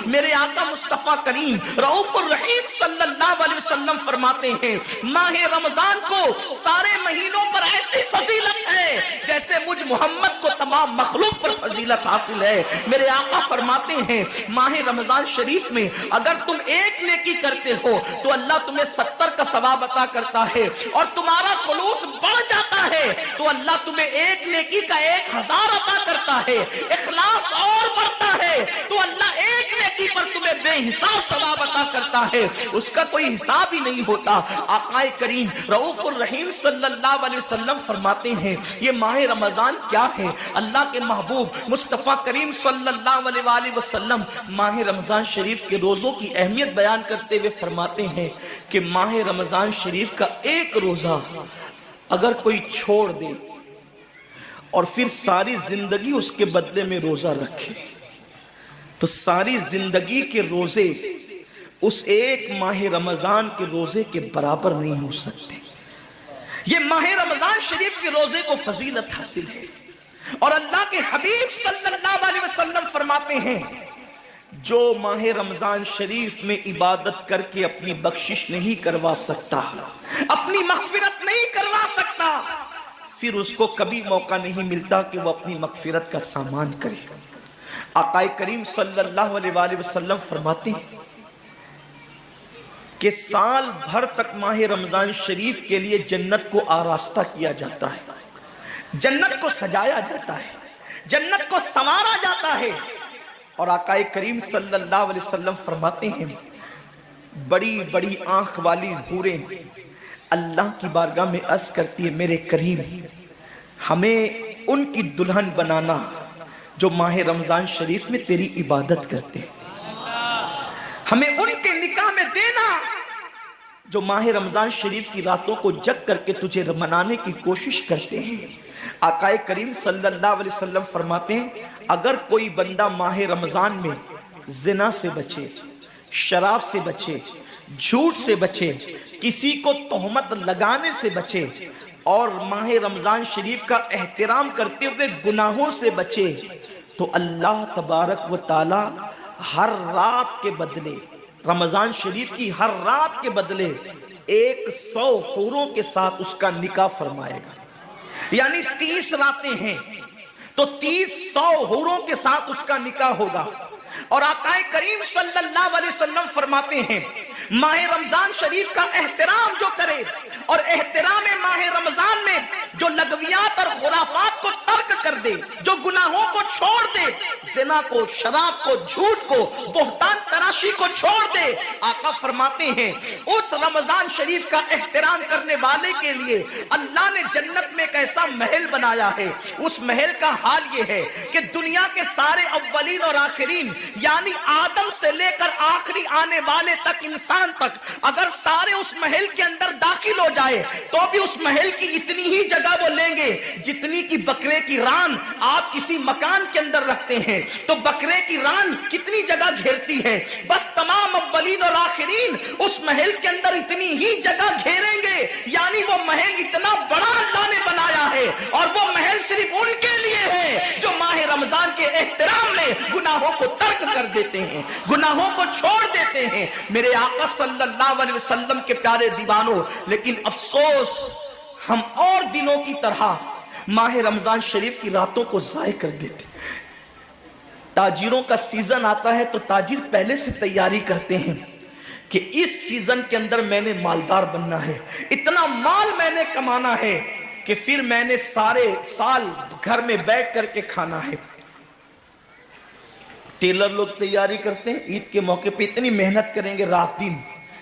میرے آقا مصطفیٰ کریم رؤوف الرحیم صلی اللہ علیہ وسلم فرماتے ہیں ماہ رمضان کو سارے مہینوں پر ایسی فضیلت ہے جیسے مجھ محمد کو تمام مخلوق پر فضیلت حاصل ہے۔ میرے آقا فرماتے ہیں ماہ رمضان شریف میں اگر تم ایک نیکی کرتے ہو تو اللہ تمہیں 70 کا ثواب عطا کرتا ہے، اور تمہارا خلوص بڑھ جاتا ہے تو اللہ تمہیں ایک نیکی کا 1000 عطا کرتا ہے، اخلاص اور بڑھتا ہے تو اللہ ایک نیکی پر تمہیں بے حساب ثواب عطا کرتا ہے، اس کا کوئی حساب ہی نہیں ہوتا۔ آقا کریم رؤوف الرحیم صلی اللہ علیہ وسلم فرماتے ہیں یہ ماہ رمضان کیا ہے؟ اللہ کے محبوب مصطفیٰ کریم صلی اللہ علیہ وآلہ وسلم ماہ رمضان شریف کے روزوں کی اہمیت بیان کرتے ہوئے فرماتے ہیں کہ ماہ رمضان شریف کا ایک روزہ اگر کوئی چھوڑ دے اور پھر ساری زندگی اس کے بدلے میں روزہ رکھے تو ساری زندگی کے روزے اس ایک ماہ رمضان کے روزے کے برابر نہیں ہو سکتے۔ یہ ماہ رمضان شریف کے روزے کو فضیلت حاصل ہے، اور اللہ کے حبیب صلی اللہ علیہ وسلم فرماتے ہیں جو ماہ رمضان شریف میں عبادت کر کے اپنی بخشش نہیں کروا سکتا، اپنی مغفرت نہیں کروا سکتا، پھر اس کو کبھی موقع نہیں ملتا کہ وہ اپنی مغفرت کا سامان کرے۔ آقا کریم صلی اللہ علیہ وآلہ وسلم فرماتے ہیں کہ سال بھر تک ماہ رمضان شریف کے لیے جنت کو آراستہ کیا جاتا ہے، جنت کو سجایا جاتا ہے، جنت کو سنوارا جاتا ہے، اور آقا کریم صلی اللہ علیہ وسلم فرماتے ہیں بڑی بڑی آنکھ والی حوریں اللہ کی بارگاہ میں عرض کرتی ہے میرے کریم ہمیں ان کی دلہن بنانا جو ماہ رمضان شریف میں تیری عبادت کرتے ہیں، ہمیں ان کے نکاح میں دینا جو ماہ رمضان شریف کی راتوں کو جگ کر کے تجھے منانے کی کوشش کرتے ہیں۔ آقا کریم صلی اللہ علیہ وسلم فرماتے ہیں اگر کوئی بندہ ماہ رمضان میں زنا سے بچے، شراب سے بچے، جھوٹ سے بچے، کسی کو تہمت لگانے سے بچے، اور ماہ رمضان شریف کا احترام کرتے ہوئے گناہوں سے بچے، تو اللہ تبارک و تعالی ہر رات کے بدلے، رمضان شریف کی ہر رات کے بدلے 100 حوروں کے ساتھ اس کا نکاح فرمائے گا۔ یعنی 30 راتیں ہیں تو 100 حوروں کے ساتھ اس کا نکاح ہوگا۔ اور آقا کریم صلی اللہ علیہ وسلم فرماتے ہیں ماہ رمضان شریف کا احترام جو کرے اور احترام ماہ رمضان میں جو لغویات اور خرافات کو ترک کر دے، جو گناہوں کو چھوڑ دے، زنا کو، شراب کو، جھوٹ کو، بہتان تراشی کو چھوڑ دے، آقا فرماتے ہیں اس رمضان شریف کا احترام کرنے والے کے لیے اللہ نے جنت میں ایک ایسا محل بنایا ہے۔ اس محل کا حال یہ ہے کہ دنیا کے سارے اولین اور آخرین یعنی آدم سے لے کر آخری آنے والے تک انسان تک اگر سارے اس محل کے اندر داخل ہو جائے تو بھی اس محل کی اتنی ہی جگہ وہ لیں گے جتنی کی بکرے کی ران آپ کسی مکان کے اندر رکھتے ہیں، تو بکرے کی ران کتنی جگہ گھیرتی ہے، بس تمام اولین اور آخرین اس محل کے اندر اتنی ہی جگہ گھیریں گے، یعنی وہ محل اتنا بڑا اللہ نے بنایا ہے، اور وہ محل صرف ان کے لیے ہے جو ماہ رمضان کے احترام میں گناہوں کو ترک کر دیتے ہیں، گناہوں کو چھوڑ دیتے ہیں۔ میرے آقا صلی اللہ علیہ وسلم کے پیارے دیوانوں، لیکن افسوس ہم اور دنوں کی طرح ماہ رمضان شریف کی راتوں کو ضائع کر دیتے۔ تاجروں کا سیزن آتا ہے تو تاجر پہلے سے تیاری کرتے ہیں کہ اس سیزن کے اندر میں نے مالدار بننا ہے، اتنا مال میں نے کمانا ہے کہ پھر میں نے سارے سال گھر میں بیٹھ کر کے کھانا ہے۔ ٹیلر لوگ تیاری کرتے ہیں عید کے موقع پہ اتنی محنت کریں گے رات دن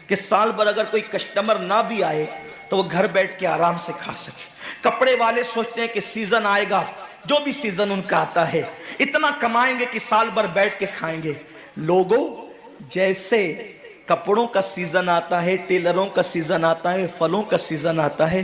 کہ سال بھر اگر کوئی کسٹمر نہ بھی آئے تو وہ گھر بیٹھ کے آرام سے کھا سکے۔ کپڑے والے سوچتے ہیں کہ سیزن آئے گا، جو بھی سیزن ان کا آتا ہے اتنا کمائیں گے کہ سال بھر بیٹھ کے کھائیں گے۔ لوگوں جیسے کپڑوں کا سیزن آتا ہے، ٹیلروں کا سیزن آتا ہے، پھلوں کا سیزن آتا ہے،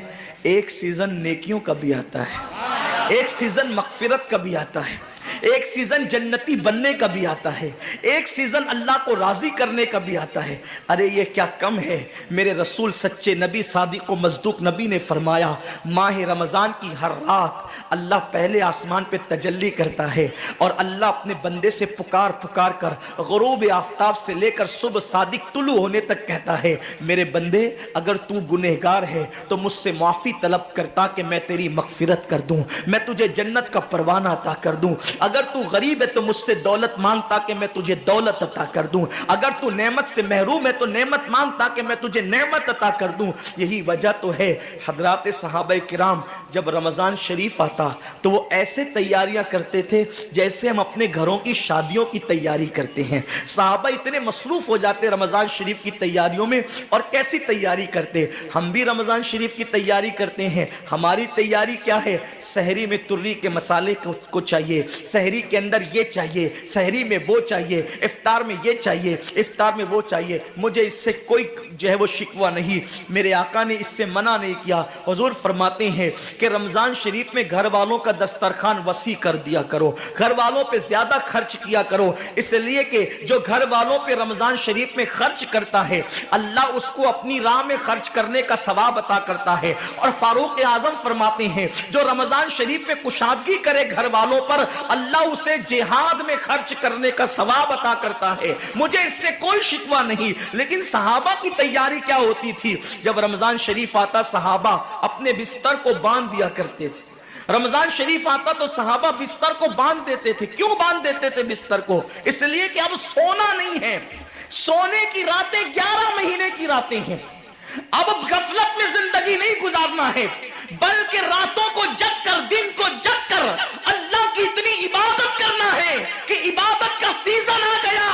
ایک سیزن نیکیوں کا بھی آتا ہے، ایک سیزن مغفرت کا بھی آتا ہے، ایک سیزن جنتی بننے کا بھی آتا ہے، ایک سیزن اللہ کو راضی کرنے کا بھی آتا ہے۔ ارے یہ کیا کم ہے، میرے رسول سچے نبی صادق و مصدوق نبی نے فرمایا ماہ رمضان کی ہر رات اللہ پہلے آسمان پہ تجلی کرتا ہے اور اللہ اپنے بندے سے پکار پکار کر غروب آفتاب سے لے کر صبح صادق طلوع ہونے تک کہتا ہے میرے بندے اگر تو گنہگار ہے تو مجھ سے معافی طلب کرتا کہ میں تیری مغفرت کر دوں، میں تجھے جنت کا پروانہ عطا کر دوں، اگر تو غریب ہے تو مجھ سے دولت مانگتا کہ میں تجھے دولت عطا کر دوں، اگر تو نعمت سے محروم ہے تو نعمت مانگتا کہ میں تجھے نعمت عطا کر دوں۔ یہی وجہ تو ہے حضرات صحابہ کرام جب رمضان شریف آتا تو وہ ایسے تیاریاں کرتے تھے جیسے ہم اپنے گھروں کی شادیوں کی تیاری کرتے ہیں۔ صحابہ اتنے مصروف ہو جاتے رمضان شریف کی تیاریوں میں، اور کیسی تیاری کرتے؟ ہم بھی رمضان شریف کی تیاری کرتے ہیں۔ ہماری تیاری کیا ہے؟ سحری میں تری کے مسالے کو چاہیے، سحری کے اندر یہ چاہیے، سحری میں وہ چاہیے، افطار میں یہ چاہیے، افطار میں وہ چاہیے۔ مجھے اس سے کوئی جو ہے وہ شکوہ نہیں، میرے آقا نے اس سے منع نہیں کیا۔ حضور فرماتے ہیں کہ رمضان شریف میں گھر والوں کا دسترخوان وسیع کر دیا کرو، گھر والوں پہ زیادہ خرچ کیا کرو، اس لیے کہ جو گھر والوں پہ رمضان شریف میں خرچ کرتا ہے اللہ اس کو اپنی راہ میں خرچ کرنے کا ثواب عطا کرتا ہے۔ اور فاروق اعظم فرماتے ہیں جو رمضان شریف میں کشادگی کرے گھر والوں پر اللہ اسے جہاد میں خرچ کرنے کا ثواب عطا کرتا ہے۔ مجھے اس سے کوئی شکوہ نہیں، لیکن صحابہ کی تیاری کیا ہوتی تھی؟ جب رمضان شریف آتا صحابہ اپنے بستر کو باندھ دیا کرتے تھے۔ رمضان شریف آتا تو صحابہ بستر کو باندھ دیتے تھے۔ کیوں باندھ دیتے تھے بستر کو؟ اس لیے کہ اب سونا نہیں ہے، سونے کی راتیں 11 مہینے کی راتیں ہیں، اب غفلت میں زندگی نہیں گزارنا ہے، بلکہ راتوں کو جگ کر دن کو جگ کر اللہ کی اتنی عبادت کرنا ہے کہ عبادت کا سیزن آ گیا۔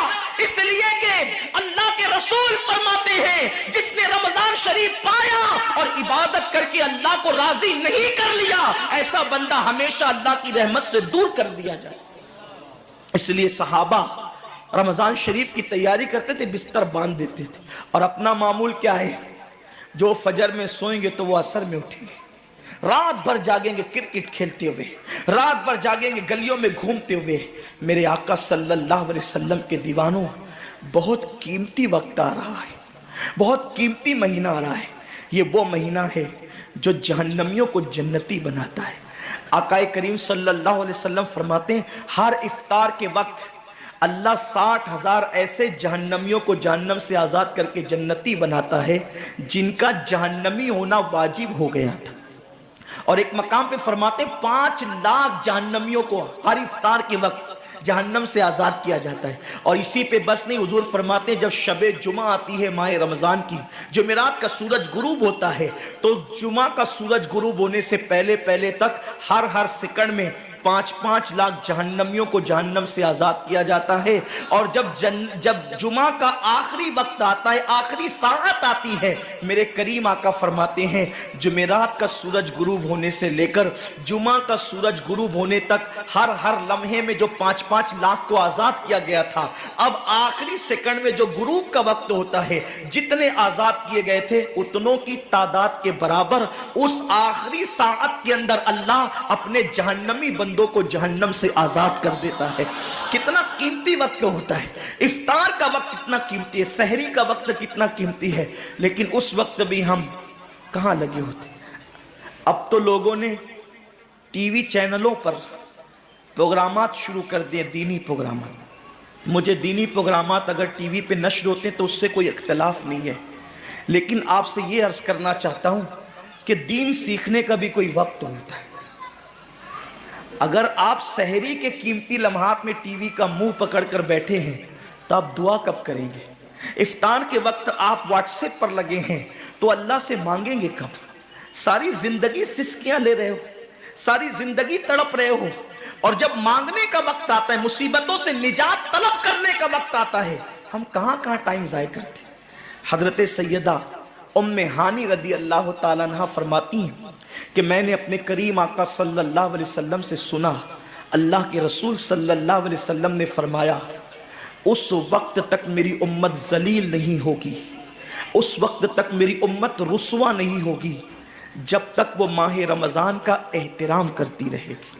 اس لیے کہ اللہ کے رسول فرماتے ہیں جس نے رمضان شریف پایا اور عبادت کر کے اللہ کو راضی نہیں کر لیا ایسا بندہ ہمیشہ اللہ کی رحمت سے دور کر دیا جائے۔ اس لیے صحابہ رمضان شریف کی تیاری کرتے تھے، بستر باندھ دیتے تھے، اور اپنا معمول کیا ہے؟ جو فجر میں سوئیں گے تو وہ عصر میں اٹھیں گے، رات بھر جاگیں گے کرکٹ کھیلتے ہوئے، رات بھر جاگیں گے گلیوں میں گھومتے ہوئے۔ میرے آقا صلی اللہ علیہ وسلم کے دیوانوں، بہت قیمتی وقت آ رہا ہے، بہت قیمتی مہینہ آ رہا ہے۔ یہ وہ مہینہ ہے جو جہنمیوں کو جنتی بناتا ہے۔ آقا کریم صلی اللہ علیہ وسلم فرماتے ہیں ہر افطار کے وقت اللہ 60,000 ایسے جہنمیوں کو جہنم سے آزاد کر کے جنتی بناتا ہے جن کا جہنمی ہونا واجب ہو گیا تھا۔ اور ایک مقام پہ فرماتے ہیں 5 لاکھ جہنمیوں کو ہر افطار کے وقت جہنم سے آزاد کیا جاتا ہے۔ اور اسی پہ بس نہیں، حضور فرماتے ہیں جب شب جمعہ آتی ہے ماہ رمضان کی، جمعرات کا سورج غروب ہوتا ہے، تو جمعہ کا سورج غروب ہونے سے پہلے پہلے تک ہر سیکنڈ میں 5 لاکھ جہنمیوں کو جہنم سے آزاد کیا جاتا ہے۔ اور جب جمعہ کا آخری وقت آتا ہے، آخری ساعت آتی ہے، میرے کریم آقا فرماتے ہیں جمعرات کا سورج غروب ہونے سے لے کر جمعہ کا سورج غروب ہونے تک ہر لمحے میں جو 5 لاکھ کو آزاد کیا گیا تھا، اب آخری سیکنڈ میں جو غروب کا وقت ہوتا ہے جتنے آزاد کیے گئے تھے اتنوں کی تعداد کے برابر اس آخری ساعت کے اندر اللہ اپنے جہنمی بندوں کو جہنم سے آزاد کر دیتا ہے۔ کتنا قیمتی وقت ہوتا ہے، افطار کا وقت کتنا قیمتی ہے، سحری کا وقت کتنا قیمتی ہے، لیکن اس وقت بھی ہم کہاں لگے ہوتے۔ اب تو لوگوں نے ٹی وی چینلوں پر پروگرامات شروع کر دیے، دینی پروگرامات۔ مجھے دینی پروگرامات اگر ٹی وی پہ نشر ہوتے ہیں تو اس سے کوئی اختلاف نہیں ہے، لیکن آپ سے یہ عرض کرنا چاہتا ہوں کہ دین سیکھنے کا بھی کوئی وقت ہوتا ہے۔ اگر آپ سحری کے قیمتی لمحات میں ٹی وی کا منہ پکڑ کر بیٹھے ہیں تو آپ دعا کب کریں گے؟ افطار کے وقت آپ واٹس ایپ پر لگے ہیں تو اللہ سے مانگیں گے کب؟ ساری زندگی سسکیاں لے رہے ہو، ساری زندگی تڑپ رہے ہو، اور جب مانگنے کا وقت آتا ہے، مصیبتوں سے نجات طلب کرنے کا وقت آتا ہے، ہم کہاں ٹائم ضائع کرتے ہیں۔ حضرت سیدہ ام ہانی رضی اللہ تعالیٰ عنہ فرماتی ہیں کہ میں نے اپنے کریم آقا صلی اللہ علیہ وسلم سے سنا، اللہ کے رسول صلی اللہ علیہ وسلم نے فرمایا اس وقت تک میری امت ذلیل نہیں ہوگی، اس وقت تک میری امت رسوا نہیں ہوگی جب تک وہ ماہ رمضان کا احترام کرتی رہے گی،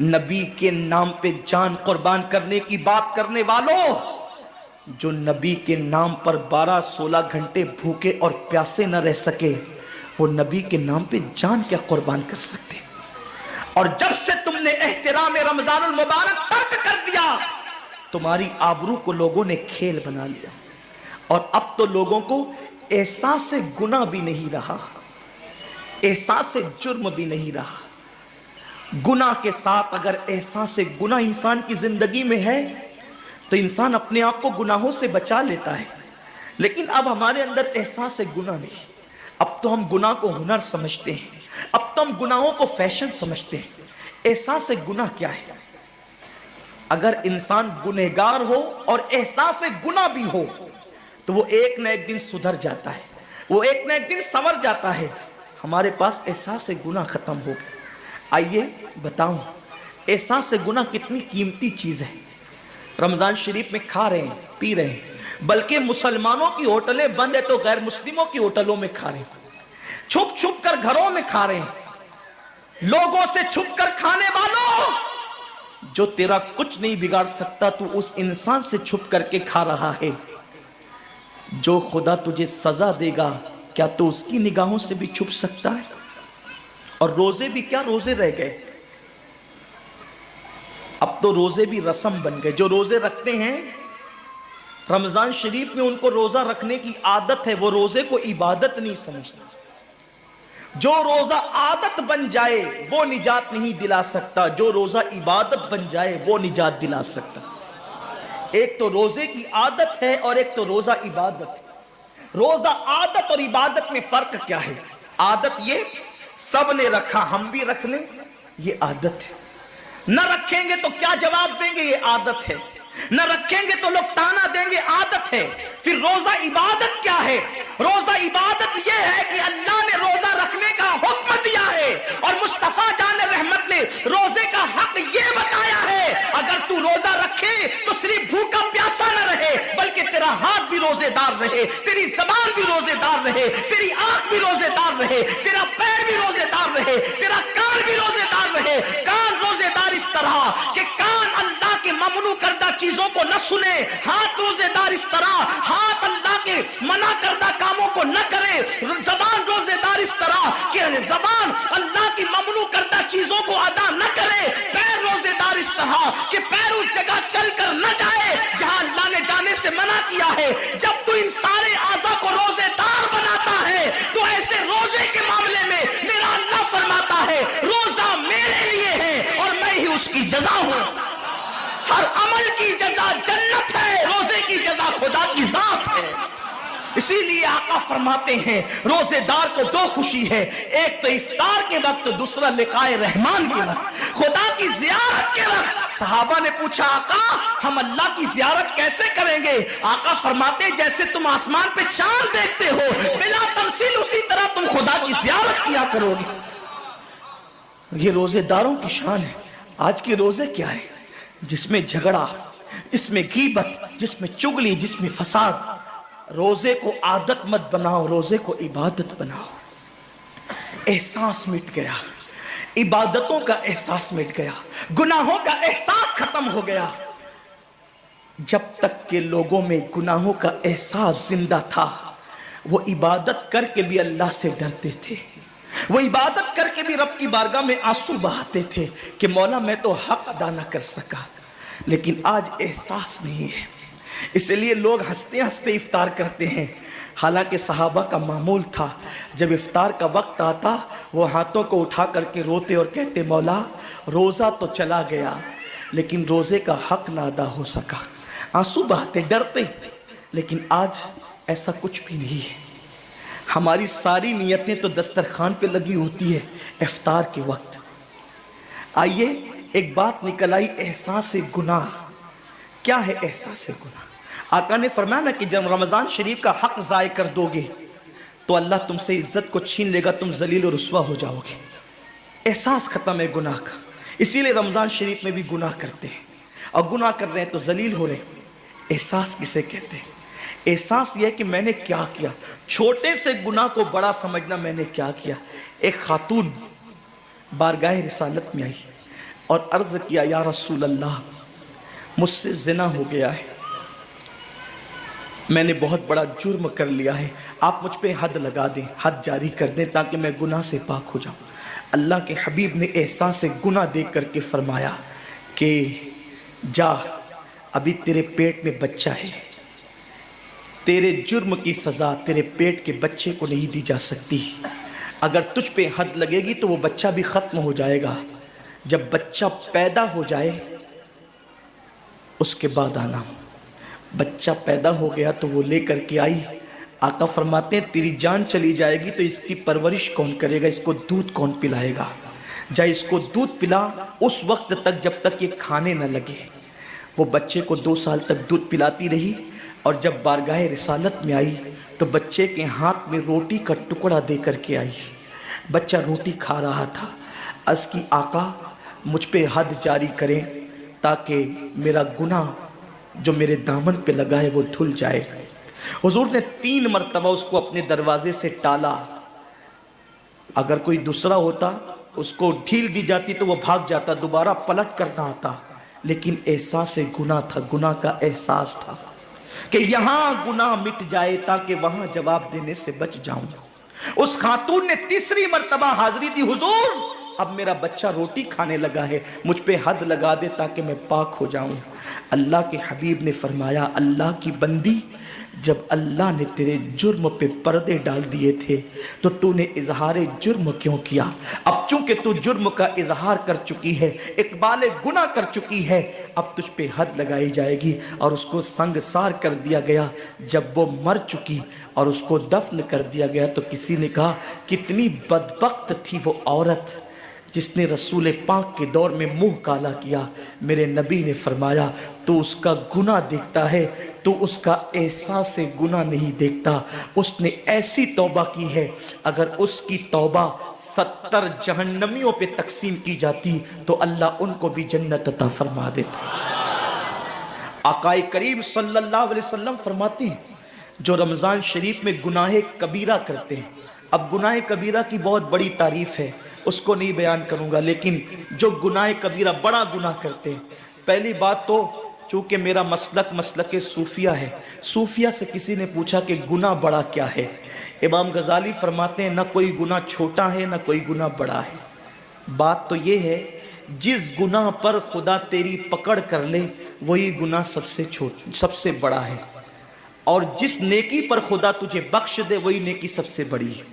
نبی کے نام پہ جان قربان کرنے کی بات کرنے والوں، جو نبی کے نام پر 12-16 گھنٹے بھوکے اور پیاسے نہ رہ سکے، وہ نبی کے نام پہ جان کیا قربان کر سکتے؟ اور جب سے تم نے احترام رمضان المبارک ترک کر دیا، تمہاری آبرو کو لوگوں نے کھیل بنا لیا، اور اب تو لوگوں کو احساس گناہ بھی نہیں رہا، احساس جرم بھی نہیں رہا۔ گناہ کے ساتھ اگر احساس گناہ انسان کی زندگی میں ہے تو انسان اپنے آپ کو گناہوں سے بچا لیتا ہے، لیکن اب ہمارے اندر احساس گناہ نہیں۔ اب تو ہم گناہ کو ہنر سمجھتے ہیں، اب تو ہم گناہوں کو فیشن سمجھتے ہیں۔ احساس گناہ کیا ہے؟ اگر انسان گنہگار ہو اور احساس گناہ بھی ہو تو وہ ایک نہ ایک دن سدھر جاتا ہے، وہ ایک نہ ایک دن سنور جاتا ہے۔ ہمارے پاس احساس گناہ ختم ہو گیا۔ آئیے بتاؤں احساس گناہ کتنی قیمتی چیز ہے۔ رمضان شریف میں کھا رہے ہیں، پی رہے ہیں، بلکہ مسلمانوں کی ہوٹلیں بند ہے تو غیر مسلموں کی ہوٹلوں میں کھا رہے ہیں، چھپ چھپ کر گھروں میں کھا رہے ہیں۔ لوگوں سے چھپ کر کھانے والوں، جو تیرا کچھ نہیں بگاڑ سکتا تو اس انسان سے چھپ کر کے کھا رہا ہے۔ جو خدا تجھے سزا دے گا کیا تو اس کی نگاہوں سے بھی چھپ سکتا ہے؟ اور روزے بھی کیا روزے رہ گئے، اب تو روزے بھی رسم بن گئے۔ جو روزے رکھتے ہیں رمضان شریف میں، ان کو روزہ رکھنے کی عادت ہے، وہ روزے کو عبادت نہیں سمجھتے۔ جو روزہ عادت بن جائے وہ نجات نہیں دلا سکتا، جو روزہ عبادت بن جائے وہ نجات دلا سکتا۔ ایک تو روزے کی عادت ہے اور ایک تو روزہ عبادت ہے۔ روزہ عادت اور عبادت میں فرق کیا ہے؟ عادت یہ سب نے رکھا ہم بھی رکھ لیں، یہ عادت ہے۔ نہ رکھیں گے تو کیا جواب دیں گے، یہ عادت ہے۔ نہ رکھیں گے تو لوگ تانا دیں گے، عادت ہے۔ پھر روزہ عبادت کیا ہے؟ روزہ عبادت یہ ہے کہ اللہ نے روزہ رکھنے کا حکم دیا ہے، اور مصطفیٰ جان رحمت نے روزے کا حق یہ بتایا ہے، اگر تو روزہ رکھے تو صرف بھوکا پیاسا نہ رہے، بلکہ تیرا ہاتھ بھی روزے دار رہے، تیری زبان بھی روزے دار رہے، تیری آنکھ بھی روزے دار رہے، تیرا پیر بھی روزے دار رہے، تیرا کان بھی روزے دار رہے۔ کان روزے دار اس طرح کہ کان اللہ کے ممنوع کردہ چیزوں کو نہ سنے، ہاتھ روزے دار اس طرح ہاتھ اللہ کے منع کردہ کاموں کو نہ کرے، زبان روزے دار اس طرح کہ زبان اللہ کی ممنوع کردہ چیزوں کو ادا نہ کرے، پیر روزے دار اس طرح کہ پیر اس جگہ چل کر نہ جائے جہاں اللہ نے جانے سے منع کیا ہے۔ جب تو ان سارے اعضاء کو روزے دار بناتا ہے تو ایسے روزے کے معاملے میں میرا اللہ فرماتا ہے روزہ میرے لیے ہے اور میں ہی اس کی جزا ہوں۔ ہر عمل کی جزا جنت ہے، روزے کی جزا خدا کی ذات ہے۔ اسی لیے آقا فرماتے ہیں روزے دار کو دو خوشی ہے، ایک تو افطار کے وقت، دوسرا لقائے رحمان کے وقت، خدا کی زیارت کے وقت۔ صحابہ نے پوچھا آقا ہم اللہ کی زیارت کیسے کریں گے؟ آقا فرماتے جیسے تم آسمان پہ چاند دیکھتے ہو بلا تمثیل، اسی طرح تم خدا کی زیارت کیا کرو گے۔ یہ روزے داروں کی شان ہے۔ آج کے روزے کیا ہے؟ جس میں جھگڑا، جس میں غیبت، جس میں چگلی، جس میں فساد۔ روزے کو عادت مت بناؤ، روزے کو عبادت بناؤ۔ احساس مٹ گیا، عبادتوں کا احساس مٹ گیا، گناہوں کا احساس ختم ہو گیا۔ جب تک کہ لوگوں میں گناہوں کا احساس زندہ تھا وہ عبادت کر کے بھی اللہ سے ڈرتے تھے، وہ عبادت کر کے بھی رب کی بارگاہ میں آنسو بہاتے تھے کہ مولا میں تو حق ادا نہ کر سکا۔ لیکن آج احساس نہیں ہے، اس لیے لوگ ہنستے ہنستے افطار کرتے ہیں۔ حالانکہ صحابہ کا معمول تھا جب افطار کا وقت آتا وہ ہاتھوں کو اٹھا کر کے روتے اور کہتے مولا روزہ تو چلا گیا لیکن روزے کا حق نہ ادا ہو سکا، آنسو بہاتے ڈرتے۔ لیکن آج ایسا کچھ بھی نہیں ہے، ہماری ساری نیتیں تو دسترخوان پہ لگی ہوتی ہے افطار کے وقت۔ آئیے ایک بات نکل آئی، احساس گناہ۔ کیا ہے احساس گناہ؟ آقا نے فرمایا نا کہ جب رمضان شریف کا حق ضائع کر دو گے تو اللہ تم سے عزت کو چھین لے گا، تم ذلیل و رسوا ہو جاؤ گے۔ احساس ختم ہے گناہ کا، اسی لیے رمضان شریف میں بھی گناہ کرتے ہیں، اور گناہ کر رہے ہیں تو ذلیل ہو رہے ہیں۔ احساس کسے کہتے ہیں؟ احساس یہ ہے کہ میں نے کیا کیا، چھوٹے سے گناہ کو بڑا سمجھنا میں نے کیا کیا۔ ایک خاتون بارگاہ رسالت میں آئی، اور عرض کیا یا رسول اللہ مجھ سے زنا ہو گیا ہے، میں نے بہت بڑا جرم کر لیا ہے، آپ مجھ پہ حد لگا دیں، حد جاری کر دیں تاکہ میں گناہ سے پاک ہو جاؤں۔ اللہ کے حبیب نے احساس گناہ دیکھ کر کے فرمایا کہ جا، ابھی تیرے پیٹ میں بچہ ہے، تیرے جرم کی سزا تیرے پیٹ کے بچے کو نہیں دی جا سکتی، اگر تجھ پہ حد لگے گی تو وہ بچہ بھی ختم ہو جائے گا، جب بچہ پیدا ہو جائے اس کے بعد آنا۔ بچہ پیدا ہو گیا تو وہ لے کر کے آئی، آقا فرماتے ہیں تیری جان چلی جائے گی تو اس کی پرورش کون کرے گا، اس کو دودھ کون پلائے گا، جا اس کو دودھ پلا اس وقت تک جب تک یہ کھانے نہ لگے۔ وہ بچے کو 2 سال تک دودھ پلاتی رہی، اور جب بارگاہ رسالت میں آئی تو بچے کے ہاتھ میں روٹی کا ٹکڑا دے کر کے آئی، بچہ روٹی کھا رہا تھا، عرض کی آقا مجھ پہ حد جاری کریں تاکہ میرا گناہ جو میرے دامن پہ لگا ہے وہ دھل جائے۔ حضور نے 3 مرتبہ اس کو اپنے دروازے سے ٹالا، اگر کوئی دوسرا ہوتا اس کو ڈھیل دی جاتی تو وہ بھاگ جاتا، دوبارہ پلٹ کرنا آتا، لیکن احساس گناہ تھا، گناہ کا احساس تھا کہ یہاں گناہ مٹ جائے تاکہ وہاں جواب دینے سے بچ جاؤں۔ اس خاتون نے 3 مرتبہ حاضری دی، حضور اب میرا بچہ روٹی کھانے لگا ہے، مجھ پہ حد لگا دے تاکہ میں پاک ہو جاؤں۔ اللہ کے حبیب نے فرمایا اللہ کی بندی، جب اللہ نے تیرے جرم پہ پردے ڈال دیے تھے تو تو نے اظہار جرم کیوں کیا؟ اب چونکہ تو جرم کا اظہار کر چکی ہے، اقبال گناہ کر چکی ہے، اب تجھ پہ حد لگائی جائے گی۔ اور اس کو سنگسار کر دیا گیا۔ جب وہ مر چکی اور اس کو دفن کر دیا گیا تو کسی نے کہا کتنی بدبخت تھی وہ عورت جس نے رسول پاک کے دور میں منہ کالا کیا۔ میرے نبی نے فرمایا تو اس کا گناہ دیکھتا ہے، تو اس کا احساس گناہ نہیں دیکھتا۔ اس نے ایسی توبہ کی ہے، اگر اس کی توبہ 70 جہنمیوں پہ تقسیم کی جاتی تو اللہ ان کو بھی جنت عطا فرما دیتا۔ آقا کریم صلی اللہ علیہ وسلم فرماتے ہیں جو رمضان شریف میں گناہ کبیرہ کرتے ہیں، اب گناہ کبیرہ کی بہت بڑی تعریف ہے، اس کو نہیں بیان کروں گا، لیکن جو گناہ کبیرہ بڑا گناہ کرتے ہیں، پہلی بات تو چونکہ میرا مسلک صوفیہ ہے، صوفیہ سے کسی نے پوچھا کہ گناہ بڑا کیا ہے؟ امام غزالی فرماتے ہیں نہ کوئی گناہ چھوٹا ہے نہ کوئی گناہ بڑا ہے، بات تو یہ ہے جس گناہ پر خدا تیری پکڑ کر لے وہی گناہ سب سے بڑا ہے، اور جس نیکی پر خدا تجھے بخش دے وہی نیکی سب سے بڑی ہے۔